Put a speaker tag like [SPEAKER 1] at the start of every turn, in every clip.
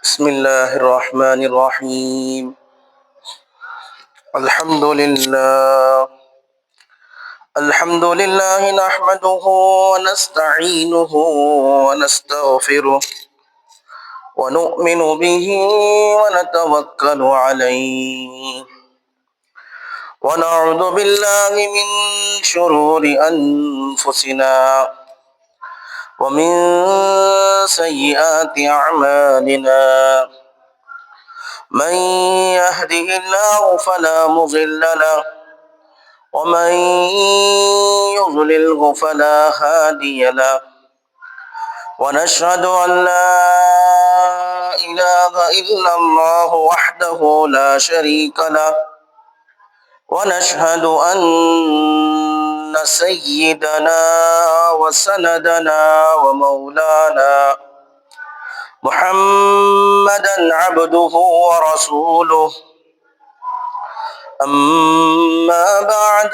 [SPEAKER 1] بسم الله الرحمن الرحيم. الحمد لله نحمده ونستعينه ونستغفره ونؤمن به ونتوكل عليه ونعوذ بالله من شرور أنفسنا ومن سيئات أعمالنا. من يهده الله فلا مضل له ومن يضلله فلا هادي له. ونشهد أن لا إله إلا الله وحده لا شريك له. ونشهد أن سيدنا وسندنا ومولانا محمدا عبده ورسوله. أما بعد،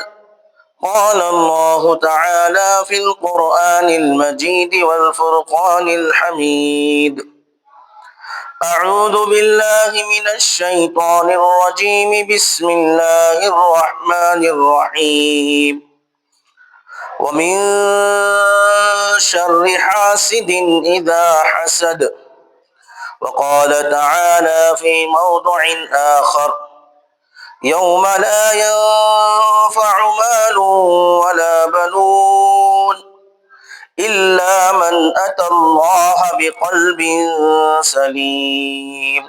[SPEAKER 1] قال الله تعالى في القرآن المجيد والفرقان الحميد: أعوذ بالله من الشيطان الرجيم. بسم الله الرحمن الرحيم. ومن شر حاسد إذا حسد. وقال تعالى في موضع آخر: يوم لا ينفع مال ولا بنون إلا من أتى الله بقلب سليم.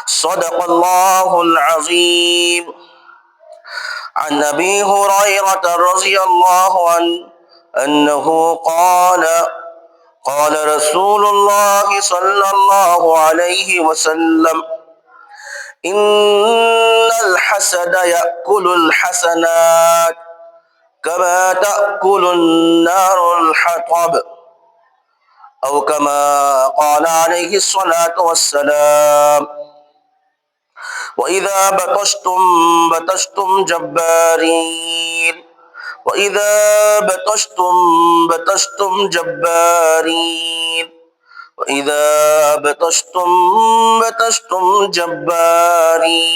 [SPEAKER 1] صدق الله العظيم. عن أبي هريرة رضي الله عنه أنه قال: قال رسول الله صلى الله عليه وسلم: إن الحسد يأكل الحسنات كما تأكل النار الحطب، أو كما قال عليه الصلاة والسلام: وإذا بطشتم بطشتم جبارين، وإذا بطشتم بطشتم جبارين، وإذا بطشتم بطشتم جبارين.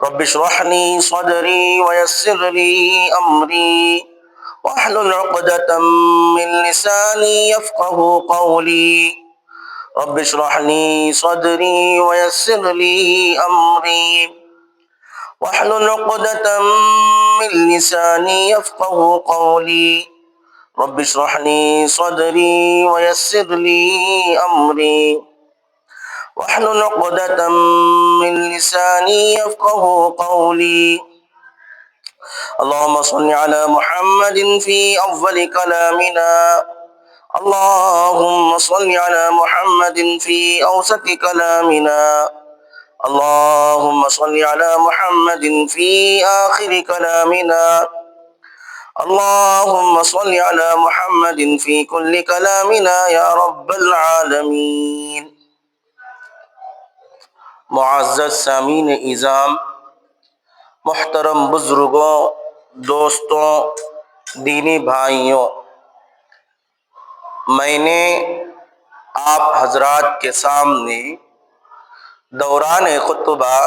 [SPEAKER 1] رب اشرح لي صدري ويسر لي أمري واحلل عقدة من لساني يفقه قولي. رب اشرح لي صدري ويسر لي أمري واحلل عقدة من لساني يفقه قولي. رب اشرح لي صدري ويسر لي أمري واحلل عقدة من لساني يفقه قولي. اللهم صل على محمد في أول كلامنا، اللهم صل على محمد في أوسط كلامنا، اللهم صل على محمد في آخر كلامنا، اللهم صل على محمد في كل كلامنا يا رب العالمين. معزز سامعین اعظام، محترم بزرگوں، دوستوں، دینی بھائیوں، میں نے آپ حضرات کے سامنے دوران خطبہ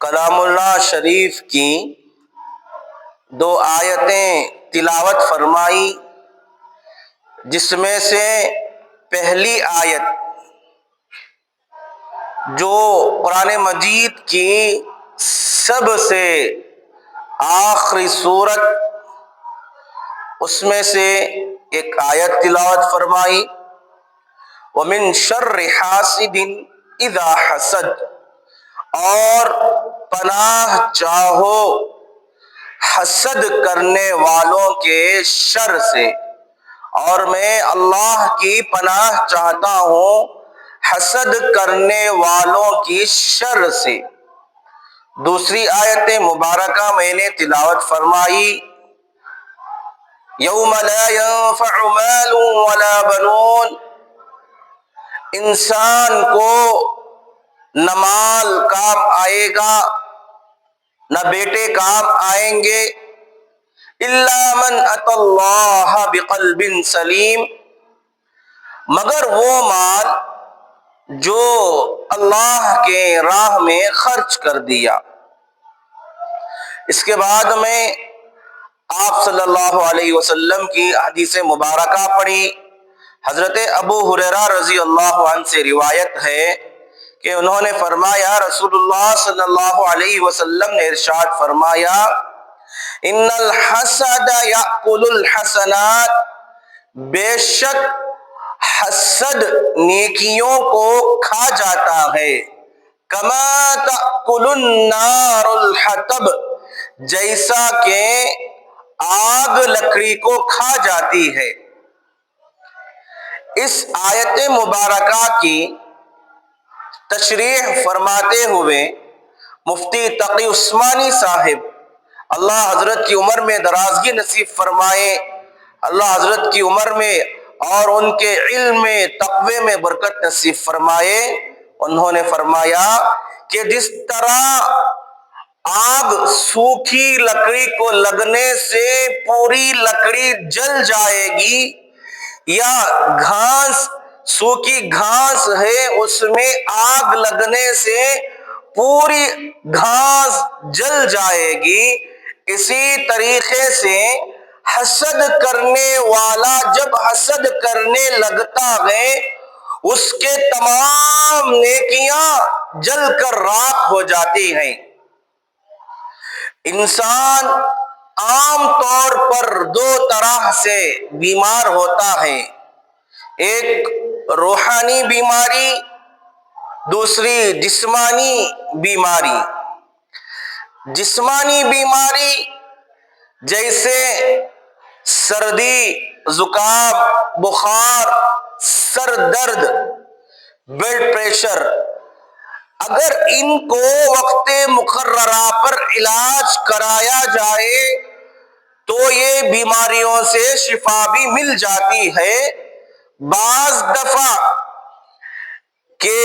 [SPEAKER 1] کلام اللہ شریف کی 2 آیتیں تلاوت فرمائی، جس میں سے پہلی آیت جو قرآن مجید کی سب سے آخری سورت، اس میں سے ایک آیت تلاوت فرمائی: وَمِن شَرِّ حَاسِدٍ اِذَا حَسَدَ، اور پناہ چاہو حسد کرنے والوں کے شر سے، اور میں اللہ کی پناہ چاہتا ہوں حسد کرنے والوں کی شر سے۔ دوسری آیت مبارکہ میں نے تلاوت فرمائی: یوم لا ينفع مال ولا بنون، انسان کو نہ مال کام آئے گا، نہ بیٹے کام آئیں گے، الا من اتى اللہ بقلب سلیم، مگر وہ مال جو اللہ کے راہ میں خرچ کر دیا۔ اس کے بعد میں آپ صلی اللہ علیہ وسلم کی حدیث مبارکہ پڑھی۔ حضرت ابو ہریرہ رضی اللہ عنہ سے روایت ہے کہ انہوں نے فرمایا، رسول اللہ صلی اللہ علیہ وسلم نے ارشاد فرمایا، ان الحسد یاکل الحسنات، بے شک حسد نیکیوں کو کھا جاتا ہے، کما تاکل النار الحطب، جیسا کہ آگ لکڑی کو کھا جاتی ہے۔ اس آیت مبارکہ کی تشریح فرماتے ہوئے مفتی تقی عثمانی صاحب، اللہ حضرت کی عمر میں درازگی نصیب فرمائے، اللہ حضرت کی عمر میں اور ان کے علم میں تقوی میں برکت نصیب فرمائے، انہوں نے فرمایا کہ جس طرح آگ سوکھی لکڑی کو لگنے سے پوری لکڑی جل جائے گی، یا گھاس، سوکھی گھاس ہے اس میں آگ لگنے سے پوری گھاس جل جائے گی، اسی طریقے سے حسد کرنے والا جب حسد کرنے لگتا ہے اس کے تمام نیکیاں جل کر راکھ ہو جاتی ہیں۔ انسان عام طور پر دو طرح سے بیمار ہوتا ہے، ایک روحانی بیماری، دوسری جسمانی بیماری۔ جسمانی بیماری جیسے سردی، زکام، بخار، سر درد، بلڈ پریشر، اگر ان کو وقت مقررہ پر علاج کرایا جائے تو یہ بیماریوں سے شفا بھی مل جاتی ہے۔ بعض دفعہ کہ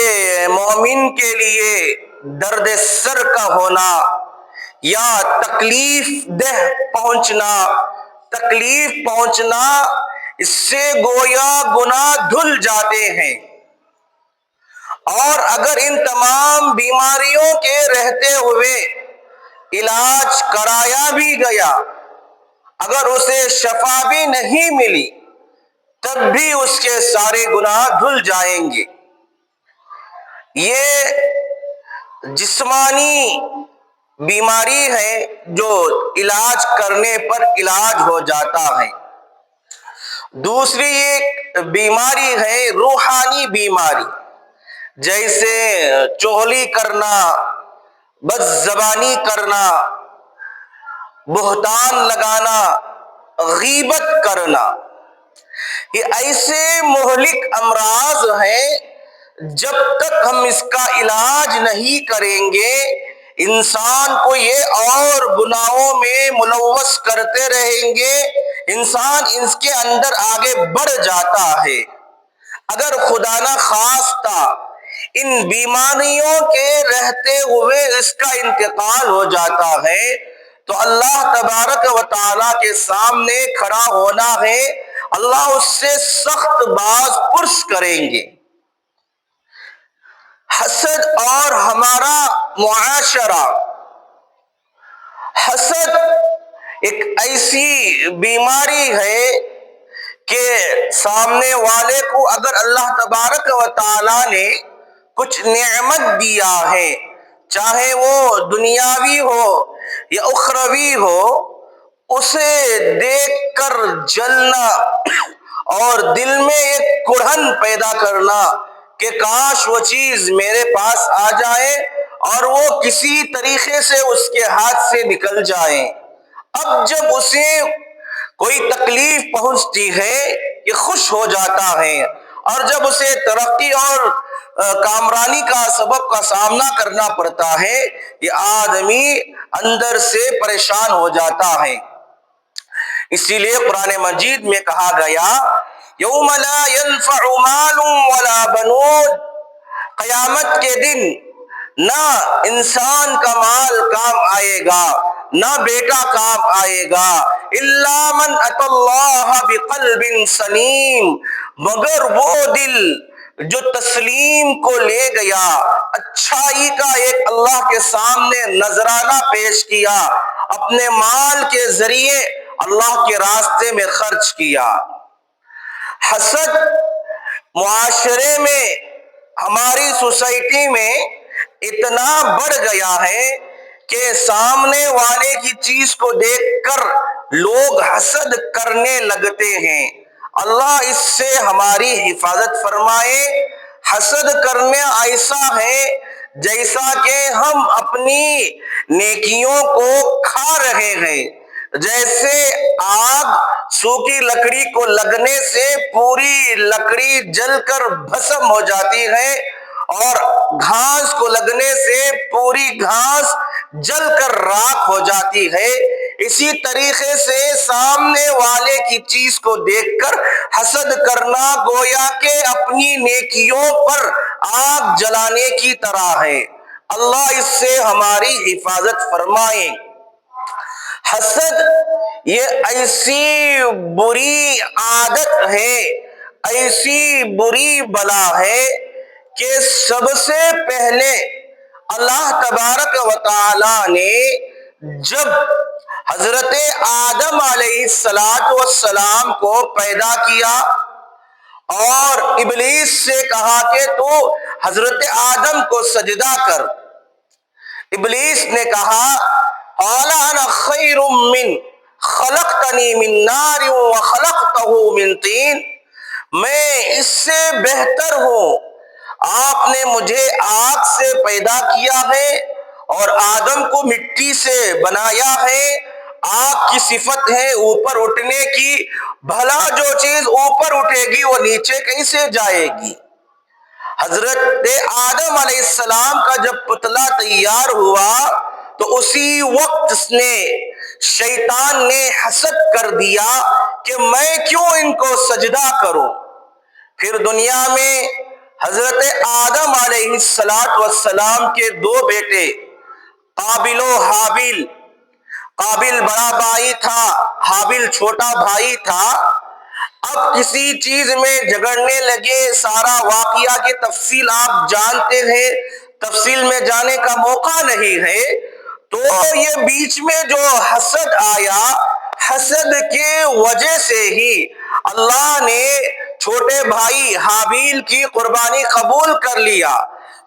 [SPEAKER 1] مومن کے لیے درد سر کا ہونا یا تکلیف پہنچنا اس سے گویا گناہ دھل جاتے ہیں، اور اگر ان تمام بیماریوں کے رہتے ہوئے علاج کرایا بھی گیا، اگر اسے شفا بھی نہیں ملی تب بھی اس کے سارے گناہ دھل جائیں گے۔ یہ جسمانی بیماری ہے جو علاج کرنے پر علاج ہو جاتا ہے۔ دوسری ایک بیماری ہے روحانی بیماری، جیسے چغلی کرنا، بد زبانی کرنا، بہتان لگانا، غیبت کرنا۔ یہ ایسے مہلک امراض ہیں جب تک ہم اس کا علاج نہیں کریں گے انسان کو یہ اور گناہوں میں ملوث کرتے رہیں گے، انسان اس کے اندر آگے بڑھ جاتا ہے۔ اگر خدا نہ خواستہ ان بیماریوں کے رہتے ہوئے اس کا انتقال ہو جاتا ہے تو اللہ تبارک و تعالیٰ کے سامنے کھڑا ہونا ہے، اللہ اس سے سخت باز پرس کریں گے۔ حسد اور ہمارا معاشرہ۔ حسد ایک ایسی بیماری ہے کہ سامنے والے کو اگر اللہ تبارک و تعالیٰ نے کچھ نعمت دیا ہے، چاہے وہ دنیاوی ہو یا اخروی ہو، اسے دیکھ کر جلنا اور دل میں ایک کڑھن پیدا کرنا کہ کاش وہ چیز میرے پاس آ جائے اور وہ کسی طریقے سے اس کے ہاتھ سے نکل جائے۔ اب جب اسے کوئی تکلیف پہنچتی ہے یہ خوش ہو جاتا ہے، اور جب اسے ترقی اور کامرانی کا سبب کا سامنا کرنا پڑتا ہے یہ آدمی اندر سے پریشان ہو جاتا ہے۔ اسی لیے قرآن مجید میں کہا گیا، یوم لا ينفع مال ولا بنون، قیامت کے دن نہ انسان کا مال کام آئے گا، نہ بیٹا کام آئے گا، الا من اتى اللہ بقلب سلیم، مگر وہ دل جو تسلیم کو لے گیا، اچھائی کا ایک اللہ کے سامنے نذرانہ پیش کیا، اپنے مال کے ذریعے اللہ کے راستے میں خرچ کیا۔ حسد معاشرے میں، ہماری سوسائٹی میں اتنا بڑھ گیا ہے کہ سامنے والے کی چیز کو دیکھ کر لوگ حسد کرنے لگتے ہیں۔ اللہ اس سے ہماری حفاظت فرمائے۔ حسد کرنا ایسا ہے جیسا کہ ہم اپنی نیکیوں کو کھا رہے ہیں، جیسے آگ سوکھی لکڑی کو لگنے سے پوری لکڑی جل کر بھسم ہو جاتی ہے، اور گھاس کو لگنے سے پوری گھاس جل کر راکھ ہو جاتی ہے۔ اسی طریقے سے سامنے والے کی چیز کو دیکھ کر حسد کرنا گویا کہ اپنی نیکیوں پر آگ جلانے کی طرح ہے۔ اللہ اس سے ہماری حفاظت فرمائے۔ حسد یہ ایسی بری عادت ہے، ایسی بری بلا ہے کہ سب سے پہلے اللہ تبارک و تعالی نے جب حضرت آدم علیہ السلام کو پیدا کیا اور ابلیس سے کہا کہ تو حضرت آدم کو سجدہ کر، ابلیس نے کہا قال انا خیر من خلقتنی من نار وخلقتہ من طین، میں اس سے بہتر ہوں، آپ نے مجھے آگ سے پیدا کیا ہے اور آدم کو مٹی سے بنایا ہے۔ آگ کی صفت ہے اوپر اٹھنے کی، بھلا جو چیز اوپر اٹھے گی وہ نیچے کیسے جائے گی؟ حضرت آدم علیہ السلام کا جب پتلا تیار ہوا تو اسی وقت شیطان نے حسد کر دیا کہ میں کیوں ان کو سجدہ کروں۔ پھر دنیا میں حضرت آدم علیہ السلام کے دو بیٹے قابل و حابیل، قابل بڑا بھائی تھا، حابیل چھوٹا بھائی تھا۔ اب کسی چیز میں جھگڑنے لگے، سارا واقعہ کی تفصیل آپ جانتے ہیں، تفصیل میں جانے کا موقع نہیں ہے۔ تو یہ بیچ میں جو حسد آیا، حسد کے وجہ سے ہی اللہ نے چھوٹے بھائی حابیل کی قربانی قبول کر لیا۔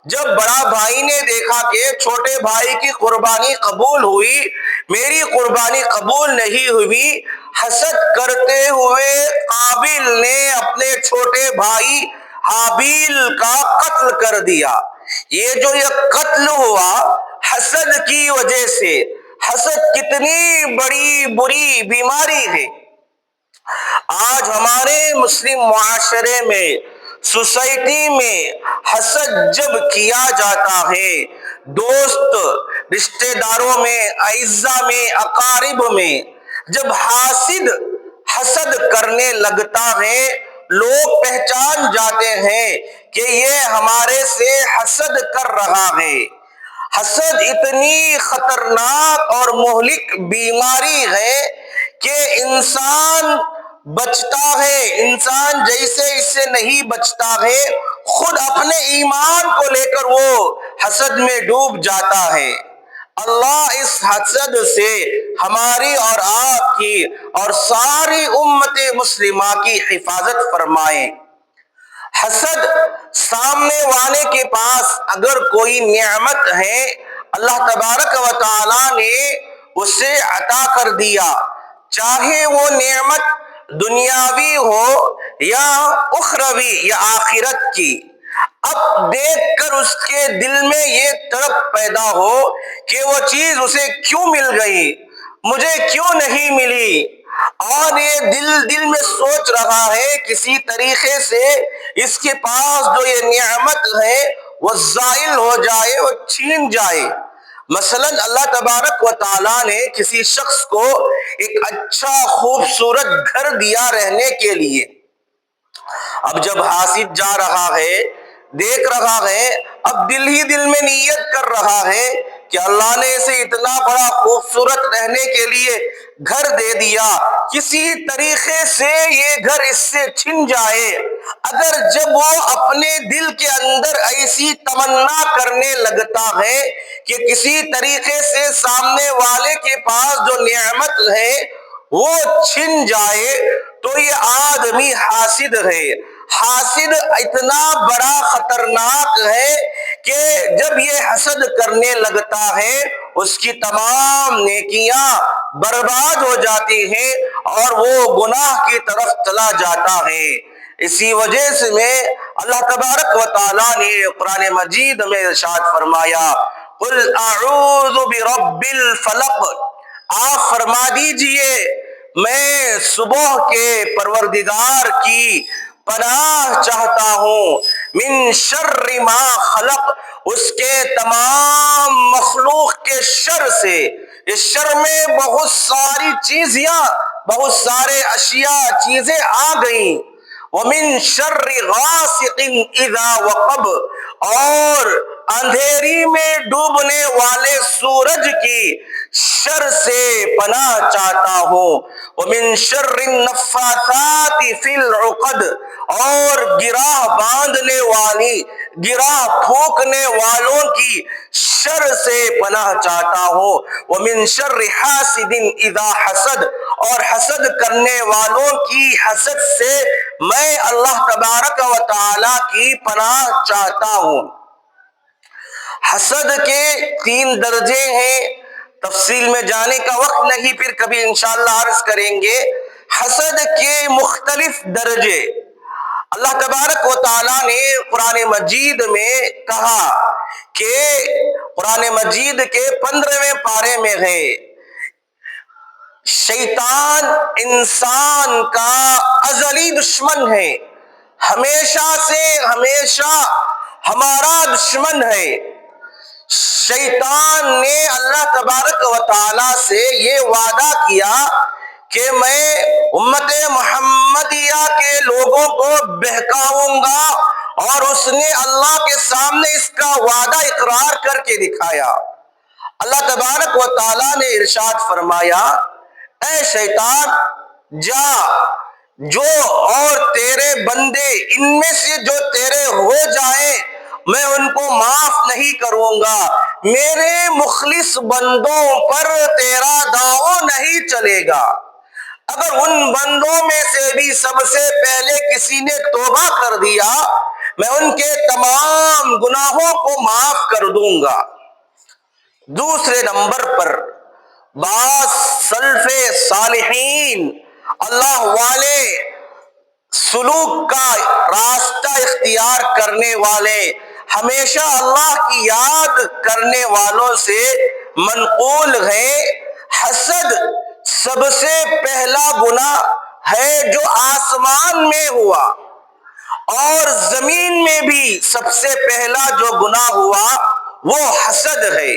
[SPEAKER 1] جب بڑا بھائی نے دیکھا کہ چھوٹے بھائی کی قربانی قبول ہوئی، میری قربانی قبول نہیں ہوئی، حسد کرتے ہوئے قابل نے اپنے چھوٹے بھائی حابیل کا قتل کر دیا۔ یہ قتل ہوا حسد کی وجہ سے۔ حسد کتنی بڑی بری بیماری ہے۔ آج ہمارے مسلم معاشرے میں، سوسائٹی میں حسد جب کیا جاتا ہے، دوست رشتہ داروں میں، اعزاء میں، اقارب میں جب حسد کرنے لگتا ہے، لوگ پہچان جاتے ہیں کہ یہ ہمارے سے حسد کر رہا ہے۔ حسد اتنی خطرناک اور مہلک بیماری ہے کہ انسان بچتا ہے، انسان جیسے اس سے نہیں بچتا ہے، خود اپنے ایمان کو لے کر وہ حسد میں ڈوب جاتا ہے۔ اللہ اس حسد سے ہماری اور آپ کی اور ساری امت مسلمہ کی حفاظت فرمائے۔ حسد سامنے والے کے پاس اگر کوئی نعمت ہے، اللہ تبارک و تعالی نے اسے عطا کر دیا، چاہے وہ نعمت دنیاوی ہو یا اخروی یا آخرت کی، اب دیکھ کر اس کے دل میں یہ تڑپ پیدا ہو کہ وہ چیز اسے کیوں مل گئی، مجھے کیوں نہیں ملی، اور یہ دل میں سوچ رہا ہے کسی طریقے سے اس کے پاس جو یہ نعمت ہے وہ زائل ہو جائے، وہ چھین جائے۔ مثلا اللہ تبارک و تعالیٰ نے کسی شخص کو ایک اچھا خوبصورت گھر دیا رہنے کے لیے، اب جب حاسد جا رہا ہے، دیکھ رہا ہے، اب دل ہی دل میں نیت کر رہا ہے کہ اللہ نے اسے اتنا بڑا خوبصورت رہنے کے لیے گھر دے دیا، کسی طریقے سے یہ گھر اس سے چھن جائے، اگر جب وہ اپنے دل کے اندر ایسی تمنا کرنے لگتا ہے کہ کسی طریقے سے سامنے والے کے پاس جو نعمت ہے وہ چھن جائے، تو یہ آدمی حاسد ہے۔ حاسد اتنا بڑا خطرناک ہے کہ جب یہ حسد کرنے لگتا ہے اس کی تمام نیکیاں برباد ہو جاتی ہیں اور وہ گناہ کی طرف چلا جاتا ہے۔ اسی وجہ سے اللہ تبارک و تعالیٰ نے قرآن مجید میں ارشاد فرمایا، قل اعوذ برب الفلق، آپ فرما دیجئے میں صبح کے پروردگار کی پناہ چاہتا ہوں، من شر ما خلق، اس کے تمام مخلوق کے شر سے۔ اس شر میں بہت ساری چیزیں، بہت سارے اشیاء چیزیں آ گئیں، وَمِن شَرِّ غَاسِقٍ إِذَا وَقَبَ، اور اندھیری میں ڈوبنے والے سورج کی شر سے پناہ چاہتا ہوں، وَمِن شَرِّ النَّفَّاثَاتِ فِي الْعُقَدِ، اور گراہ پھونکنے والوں کی شر سے پناہ چاہتا ہوں، وَمِن شَرِّ حَاسِدٍ إِذَا حَسَدَ، اور حسد کرنے والوں کی حسد سے میں اللہ تبارک و تعالی کی پناہ چاہتا ہوں۔ حسد کے 3 درجے ہیں، تفصیل میں جانے کا وقت نہیں، پھر کبھی انشاءاللہ عرض کریں گے۔ حسد کے مختلف درجے اللہ تبارک و تعالیٰ نے قرآن مجید میں کہا کہ قرآن مجید کے 15ویں پارے میں ہے، شیطان انسان کا ازلی دشمن ہے، ہمیشہ سے ہمیشہ ہمارا دشمن ہے۔ شیطان نے اللہ تبارک و تعالیٰ سے یہ وعدہ کیا کہ میں امت محمدیہ کے لوگوں کو بہکاؤں گا، اور اس نے اللہ کے سامنے اس کا وعدہ اقرار کر کے دکھایا۔ اللہ تبارک و تعالیٰ نے ارشاد فرمایا، اے شیطان جا، جو اور تیرے بندے ان میں سے جو تیرے ہو جائیں میں ان کو معاف نہیں کروں گا، میرے مخلص بندوں پر تیرا داؤ نہیں چلے گا۔ اگر ان بندوں میں سے بھی سب سے پہلے کسی نے توبہ کر دیا میں ان کے تمام گناہوں کو معاف کر دوں گا۔ دوسرے نمبر پر بعض سلف صالحین، اللہ والے، سلوک کا راستہ اختیار کرنے والے، ہمیشہ اللہ کی یاد کرنے والوں سے منقول ہے، حسد سب سے پہلا گناہ ہے جو آسمان میں ہوا، اور زمین میں بھی سب سے پہلا جو گناہ ہوا وہ حسد ہے۔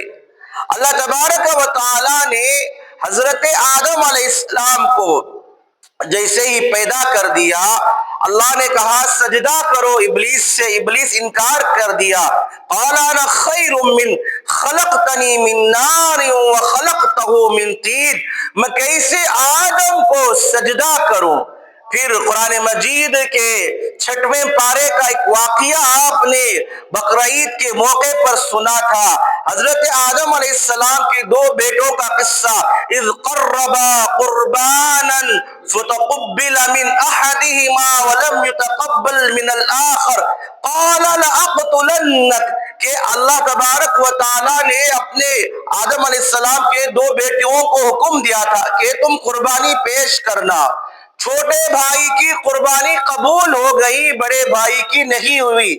[SPEAKER 1] اللہ تبارک و تعالیٰ نے حضرت آدم علیہ السلام کو جیسے ہی پیدا کر دیا، اللہ نے کہا سجدہ کرو ابلیس سے، ابلیس انکار کر دیا، قال انا خیر من خلقتنی من نار وخلقتہ من طین، میں کیسے آدم کو سجدہ کروں۔ پھر قرآن مجید کے 6ویں پارے کا ایک واقعہ آپ نے بقرعید کے موقع پر سنا تھا، حضرت آدم علیہ السلام کے 2 بیٹوں کا قصہ، اذ قربا قربانا فتقبل من احدهما ولم يتقبل من الاخر قال لاقتلنك، کہ اللہ تبارک و تعالیٰ نے اپنے آدم علیہ السلام کے 2 بیٹوں کو حکم دیا تھا کہ تم قربانی پیش کرنا، چھوٹے بھائی کی قربانی قبول ہو گئی، بڑے بھائی کی نہیں ہوئی،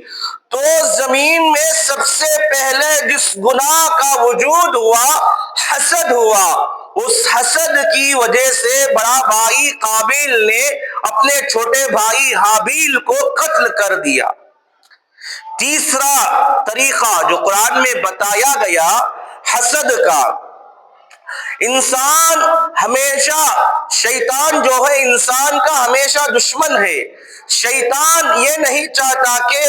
[SPEAKER 1] تو زمین میں سب سے پہلے جس گناہ کا وجود ہوا حسد ہوا، اس حسد کی وجہ سے بڑا بھائی قابیل نے اپنے چھوٹے بھائی حابیل کو قتل کر دیا۔ تیسرا طریقہ جو قرآن میں بتایا گیا حسد کا، انسان ہمیشہ، شیطان جو ہے انسان کا ہمیشہ دشمن ہے۔ شیطان یہ نہیں چاہتا کہ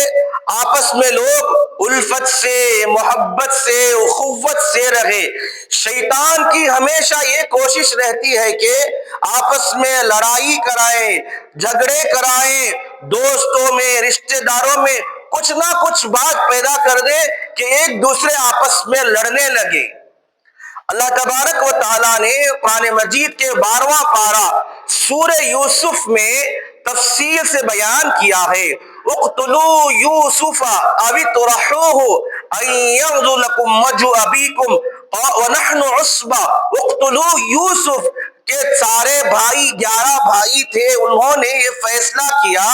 [SPEAKER 1] آپس میں لوگ الفت سے، محبت سے، اخوت سے رہے۔ شیطان کی ہمیشہ یہ کوشش رہتی ہے کہ آپس میں لڑائی کرائیں، جھگڑے کرائیں، دوستوں میں، رشتہ داروں میں کچھ نہ کچھ بات پیدا کر دے کہ ایک دوسرے آپس میں لڑنے لگے۔ اللہ تبارک و تعالیٰ نے قرآن مجید کے 12واں پارہ سورہ یوسف میں تفصیل سے بیان کیا ہے، اقتلوا یوسف او اطرحوه ان یغدو لکم وجہ ابیکم ونحن عصبہ۔ اقتلوا یوسف کے سارے بھائی 11 بھائی تھے، انہوں نے یہ فیصلہ کیا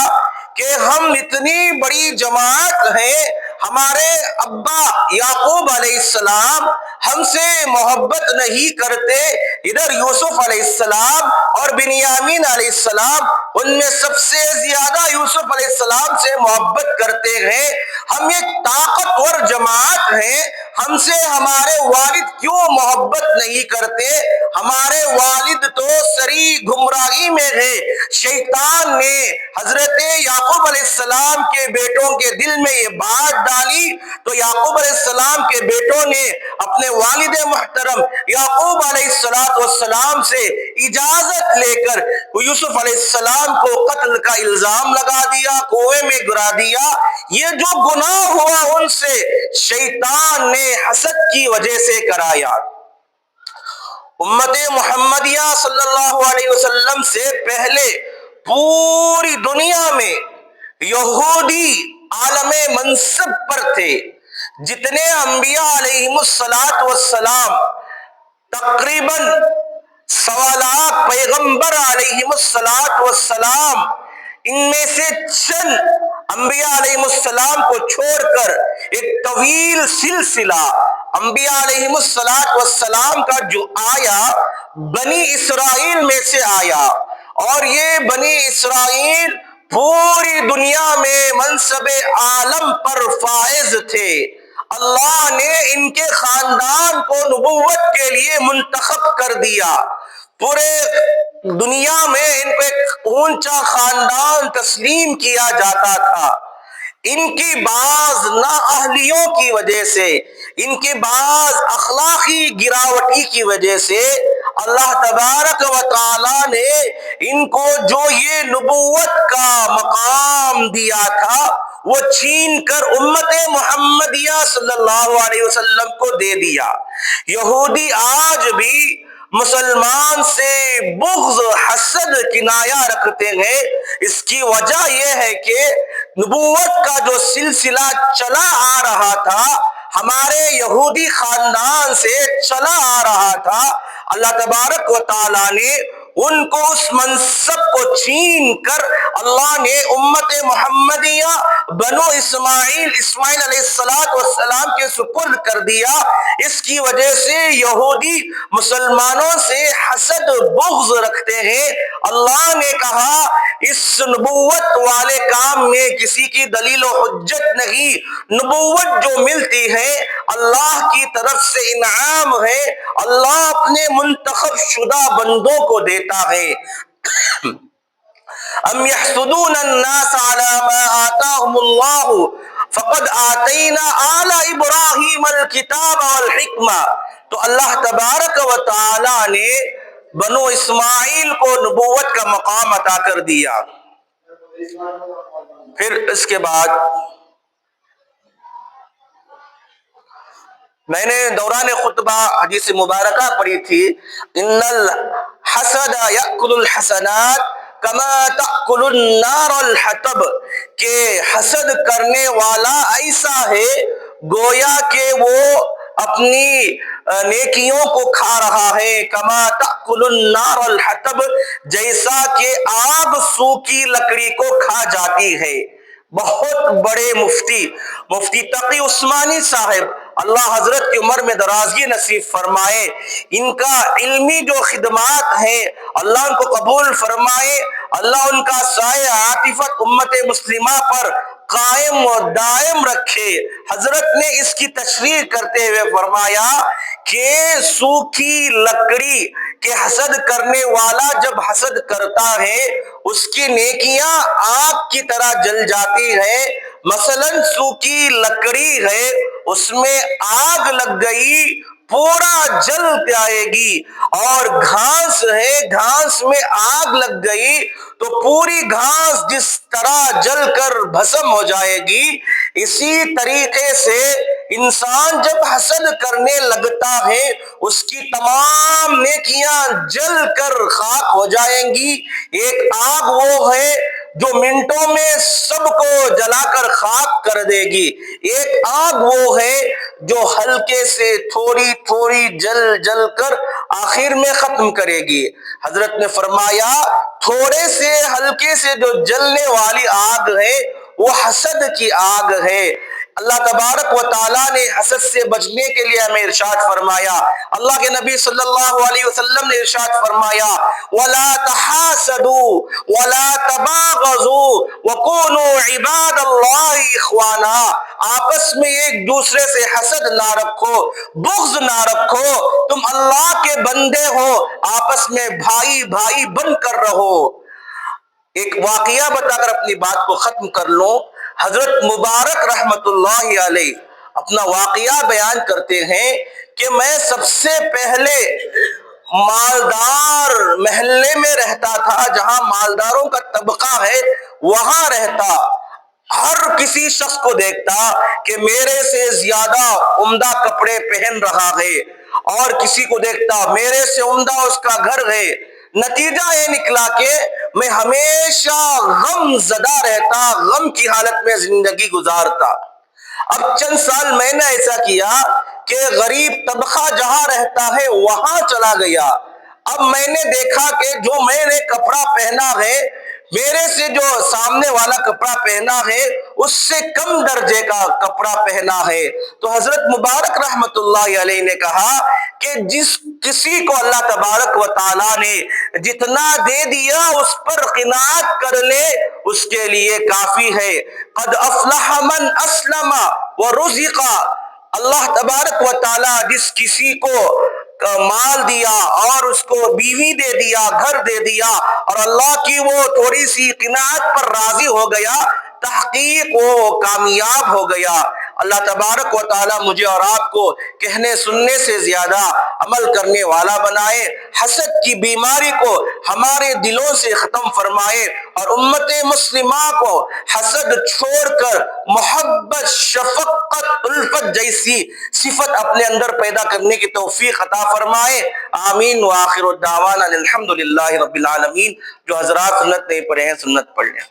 [SPEAKER 1] کہ ہم اتنی بڑی جماعت ہیں، ہمارے ابا یعقوب علیہ السلام ہم سے محبت نہیں کرتے، ادھر یوسف علیہ السلام اور بنیامین علیہ السلام ان میں سب سے زیادہ یوسف علیہ السلام سے محبت کرتے ہیں، ہم ایک طاقتور جماعت ہیں، ہم سے ہمارے والد کیوں محبت نہیں کرتے؟ ہمارے والد تو سری گمراہی میں ہے۔ شیطان نے حضرت یعقوب علیہ السلام کے بیٹوں کے دل میں یہ بات ڈالی تو یعقوب علیہ السلام کے بیٹوں نے اپنے والد محترم یعقوب علیہ السلام سے اجازت لے کر یوسف علیہ السلام کو قتل کا الزام لگا دیا، کنویں میں گرا دیا۔ یہ جو گناہ ہوا ان سے شیطان نے حسد کی وجہ سے کرایا۔ امت محمدیہ صلی اللہ علیہ وسلم سے پہلے پوری دنیا میں یہودی عالم منصب پر تھے۔ جتنے انبیاء علیہم السلام، تقریباً 1.25 لاکھ پیغمبر علیہم السلام، ان میں سے چند انبیاء علیہم السلام کو چھوڑ کر ایک طویل سلسلہ انبیاء علیہم السلام کا جو آیا بنی اسرائیل میں سے آیا، اور یہ بنی اسرائیل پوری دنیا میں منصب عالم پر فائز تھے۔ اللہ نے ان کے خاندان کو نبوت کے لیے منتخب کر دیا، پورے دنیا میں ان کو ایک اونچا خاندان تسلیم کیا جاتا تھا۔ ان کی بعض نااہلیوں کی وجہ سے، ان کے بعض اخلاقی گراوٹی کی وجہ سے اللہ تبارک و تعالی نے ان کو جو یہ نبوت کا مقام دیا تھا وہ چھین کر امت محمدیہ صلی اللہ علیہ وسلم کو دے دیا۔ یہودی آج بھی مسلمان سے بغض، حسد، کنایہ رکھتے ہیں۔ اس کی وجہ یہ ہے کہ نبوت کا جو سلسلہ چلا آ رہا تھا ہمارے یہودی خاندان سے چلا آ رہا تھا، اللہ تبارک و تعالیٰ نے ان کو اس منصب کو چھین کر اللہ نے امت محمدیہ بنو اسماعیل علیہ السلام کے سپرد کر دیا۔ اس کی وجہ سے یہودی مسلمانوں سے حسد بغض رکھتے ہیں۔ اللہ نے کہا اس نبوت والے کام میں کسی کی دلیل و حجت نہیں، نبوت جو ملتی ہے اللہ کی طرف سے انعام ہے، اللہ اپنے منتخب شدہ بندوں کو دیتا ہے۔ ام یحسدون الناس علی ما آتاہم اللہ فقد آتینا آل ابراہیم الکتاب والحکمہ۔ تو اللہ تبارک و تعالی نے بنو اسماعیل کو نبوت کا مقام عطا کر دیا۔ پھر اس کے بعد میں نے دوران خطبہ حدیث مبارکہ پڑھی تھی، ان الحسد یأکل الحسنات کما تأکل النار الحطب، کہ حسد کرنے والا ایسا ہے گویا کہ وہ اپنی نیکیوں کو کھا رہا ہے، کما تأکل النار الحطب، جیسا کہ آگ سوکھی لکڑی کو کھا جاتی ہے۔ بہت بڑے مفتی تقی عثمانی صاحب اللہ حضرت کی عمر میں درازی نصیب فرمائے، ان کا علمی جو خدمات ہیں اللہ ان کو قبول فرمائے، اللہ ان کا سایہ عاطفت امت مسلمہ پر قائم و دائم رکھے۔ حضرت نے اس کی تشریح کرتے ہوئے فرمایا کہ سوکھی لکڑی کے حسد کرنے والا جب حسد کرتا ہے اس کی نیکیاں آگ کی طرح جل جاتی ہے۔ مثلا سوکھی لکڑی ہے، اس میں آگ لگ گئی پورا جل جائے گی، اور گھاس ہے، گھاس میں آگ لگ گئی تو پوری گھاس جس طرح جل کر بھسم ہو جائے گی، اسی طریقے سے انسان جب حسد کرنے لگتا ہے اس کی تمام نیکیاں جل کر خاک ہو جائیں گی۔ ایک آگ وہ ہے جو منٹوں میں سب کو جلا کر خاک کر دے گی، ایک آگ وہ ہے جو ہلکے سے تھوڑی تھوڑی جل جل کر آخر میں ختم کرے گی۔ حضرت نے فرمایا تھوڑے سے ہلکے سے جو جلنے والی آگ ہے وہ حسد کی آگ ہے۔ اللہ تبارک و تعالیٰ نے حسد سے بچنے کے لیے ہمیں ارشاد فرمایا، اللہ کے نبی صلی اللہ علیہ وسلم نے ارشاد فرمایا وَلَا تَحَاسَدُوا وَلَا تَبَاغَضُوا وَكُونُوا عِبَادَ اللَّهِ إِخْوَانًا، آپس میں ایک دوسرے سے حسد نہ رکھو، بغض نہ رکھو، تم اللہ کے بندے ہو، آپس میں بھائی بھائی بن کر رہو۔ ایک واقعہ بتا کر اپنی بات کو ختم کر لوں۔ حضرت مبارک رحمت اللہ علیہ اپنا واقعہ بیان کرتے ہیں کہ میں سب سے پہلے مالدار محلے میں رہتا تھا، جہاں مالداروں کا طبقہ ہے وہاں رہتا، ہر کسی شخص کو دیکھتا کہ میرے سے زیادہ عمدہ کپڑے پہن رہا ہے، اور کسی کو دیکھتا میرے سے عمدہ اس کا گھر ہے۔ نتیجہ یہ نکلا کہ میں ہمیشہ غم زدہ رہتا، غم کی حالت میں زندگی گزارتا۔ اب چند سال میں نے ایسا کیا کہ غریب طبقہ جہاں رہتا ہے وہاں چلا گیا۔ اب میں نے دیکھا کہ جو میں نے کپڑا پہنا ہے، میرے سے جو سامنے والا کپڑا پہنا ہے اس سے کم درجے کا کپڑا پہنا ہے۔ تو حضرت مبارک رحمت اللہ علیہ نے کہا کہ جس کسی کو اللہ تبارک و تعالیٰ نے جتنا دے دیا اس پر قناعت کر لے، اس کے لیے کافی ہے۔ قد افلح من اسلم ورزق، اللہ تبارک و تعالیٰ جس کسی کو مال دیا اور اس کو بیوی دے دیا، گھر دے دیا، اور اللہ کی وہ تھوڑی سی قناعت پر راضی ہو گیا، تحقیق وہ کامیاب ہو گیا۔ اللہ تبارک و تعالیٰ مجھے اور آپ کو کہنے سننے سے زیادہ عمل کرنے والا بنائے، حسد کی بیماری کو ہمارے دلوں سے ختم فرمائے، اور امت مسلمہ کو حسد چھوڑ کر محبت، شفقت، الفت جیسی صفت اپنے اندر پیدا کرنے کی توفیق عطا فرمائے۔ آمین۔ وآخر دعوانا الحمدللہ رب العالمین۔ جو حضرات سنت نہیں پڑھے ہیں سنت پڑھ لیں۔